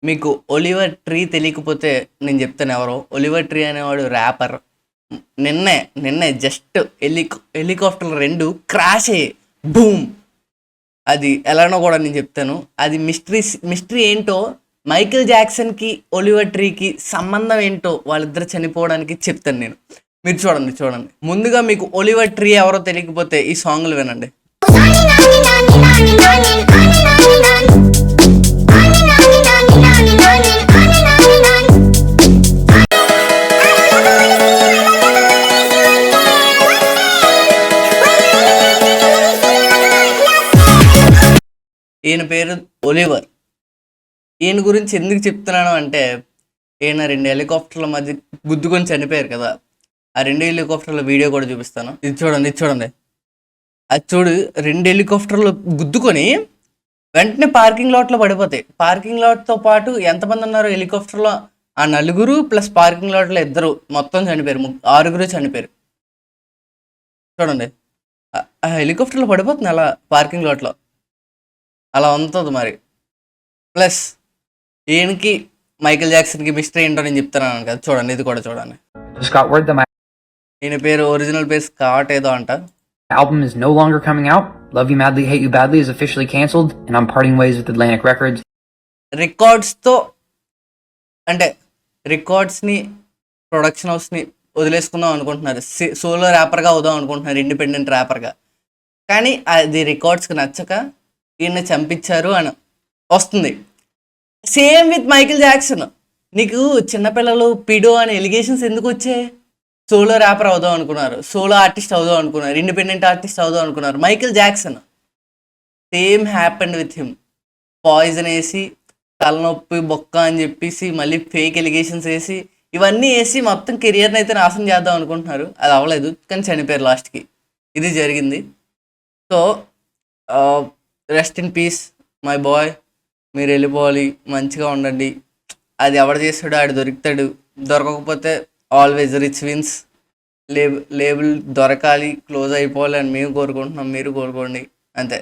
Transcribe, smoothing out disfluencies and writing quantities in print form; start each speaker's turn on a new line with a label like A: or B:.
A: మీకు 'Oliver tree' తెలియకపోతే నేను చెప్తాను ఎవరో. 'ఒలివర్ ట్రీ' అనేవాడు ర్యాపర్. నిన్నే జస్ట్ హెలికాప్టర్లు 2 క్రాష్ అయ్యాయి. బూమ్! అది ఎలానో కూడా నేను చెప్తాను. అది మిస్టరీ ఏంటో, మైకేల్ జాక్సన్‌కి, 'ఒలివర్ ట్రీకి' సంబంధం ఏంటో వాళ్ళిద్దరు చనిపోవడానికి చెప్తాను నేను. మీరు చూడండి. ముందుగా మీకు 'ఒలివర్ ట్రీ' ఎవరో తెలియకపోతే ఈ సాంగ్‌లు వినండి. ఈయన పేరు ఒలివర్. ఈయన గురించి ఎందుకు చెప్తున్నాను అంటే, ఈయన 2 హెలికాప్టర్ల మధ్య గుద్దుకొని చనిపోయారు కదా! ఆ 2 హెలికాప్టర్ల వీడియో కూడా చూపిస్తాను. ఇది చూడండి. అది చూడు, 2 హెలికాప్టర్లు గుద్దుకొని వెంటనే పార్కింగ్ లాట్‌లో పడిపోతాయి. పార్కింగ్ లాట్‌తో పాటు ఎంతమంది ఉన్నారో హెలికాప్టర్‌లో, ఆ నలుగురు ప్లస్ పార్కింగ్ లాట్‌లో ఇద్దరు మొత్తం చనిపోయారు. 6గురు చనిపోయారు. చూడండి. ఆ హెలికాప్టర్‌లో పడిపోతుంది అలా పార్కింగ్ లాట్‌లో. అలా ఉంటది మరి. ప్లస్ ఈయనకి, మైకేల్ జాక్సన్‌కి మిస్టరీ ఏంటో నేను చెప్తున్నాను కదా! చూడండి, ఇది కూడా చూడండి.
B: Just got word that my
A: ఈయన పేరు ఒరిజినల్ పేరు స్కాట్ ఏదో అంట.
B: album is no longer coming out. Love You Madly, Hate You Badly is officially canceled, and I'm parting ways with Atlantic Records.
A: రికార్డ్స్‌తో అంటే రికార్డ్స్‌ని, ప్రొడక్షన్ హౌస్‌ని వదిలేసుకుందాం అనుకుంటున్నారు. సోలో ర్యాపర్‌గా అవుదాం అనుకుంటున్నారు, ఇండిపెండెంట్ ర్యాపర్‌గా. కానీ అది రికార్డ్స్‌కి నచ్చక ఈయన్ని చంపించారు అని వస్తుంది. Same with Michael Jackson. నీకు చిన్నపిల్లలు పిడో అనే ఎలిగేషన్స్ ఎందుకు వచ్చాయి? సోలో ర్యాపర్ అవుదాం అనుకున్నారు, సోలో ఆర్టిస్ట్ అవుదాం అనుకున్నారు, ఇండిపెండెంట్ ఆర్టిస్ట్ అవుదాం అనుకున్నారు. Michael Jackson same happened with him. Poison వేసి, తలనొప్పి, బొక్క అని చెప్పేసి, మళ్ళీ ఫేక్ ఎలిగేషన్స్ వేసి, ఇవన్నీ వేసి మొత్తం కెరియర్ని అయితే నాశనం చేద్దాం అనుకుంటున్నారు. అది అవ్వలేదు, కానీ చనిపోయారు లాస్ట్కి. ఇది జరిగింది. So rest in peace my boy. మీరు వెళ్ళిపోవాలి, మంచిగా ఉండండి. అది ఎవడు చేస్తాడో ఆడు దొరుకుతాడు. దొరకకపోతే ఆల్వేస్ రిచ్ విన్స్. లేబుల్ దొరకాలి, క్లోజ్ అయిపోవాలి అని మేము కోరుకుంటున్నాం, మీరు కోరుకోండి, అంతే.